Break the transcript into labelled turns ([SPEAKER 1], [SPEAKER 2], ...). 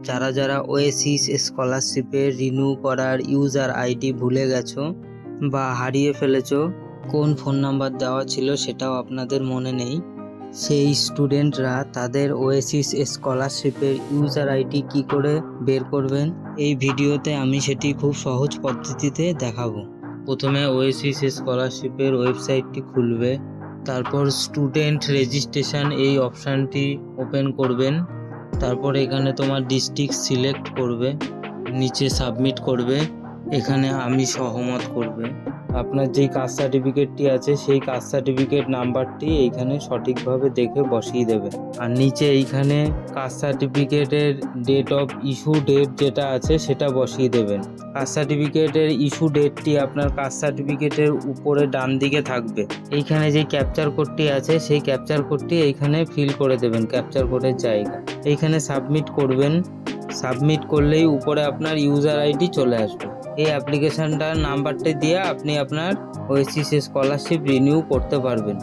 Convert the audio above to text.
[SPEAKER 1] যারা যারা Oasis স্কলারশিপে renew করার ইউজার আইডি ভুলে গেছো বা হারিয়ে ফেলেছো, কোন ফোন নাম্বার দেওয়া ছিল সেটাও আপনাদের মনে নেই, সেই স্টুডেন্টরা তাদের ওয়েসিস স্কলারশিপের ইউজার আইডি কি করে বের করবেন, এই ভিডিওতে আমি সেটি খুব সহজ পদ্ধতিতে দেখাবো। প্রথমে ওয়েসিস স্কলারশিপের ওয়েবসাইটটি খুলবে, তারপর স্টুডেন্ট রেজিস্ট্রেশন এই অপশানটি ওপেন করবেন। তারপর এখানে তোমার ডিস্ট্রিক্ট সিলেক্ট করবে, নিচে সাবমিট করবে, এখানে আমি সহমত করবে। আপনার যেই কাস্ট সার্টিফিকেটটি আছে সেই কাস্ট সার্টিফিকেট নাম্বারটি এইখানে সঠিকভাবে দেখে বসিয়ে দেবে। আর নিচে এইখানে কাস্ট সার্টিফিকেটের ডেট অফ ইস্যু ডেট যেটা আছে সেটা বসিয়ে দেবেন। কাস্ট সার্টিফিকেটের ইস্যু ডেটটি আপনার কাস্ট সার্টিফিকেটের উপরে ডান দিকে থাকবে। এইখানে যে ক্যাপচার কোডটি আছে সেই ক্যাপচার কোডটি এইখানে ফিল করে দেবেন, ক্যাপচার কোডের জায়গা এইখানে সাবমিট করবেন। সাবমিট করলেই উপরে আপনার ইউজার আইডি চলে আসবে। এই অ্যাপ্লিকেশনটার নাম্বারটা দিয়ে আপনি আপনার ওয়েসিস স্কলারশিপ রিনিউ করতে পারবেন।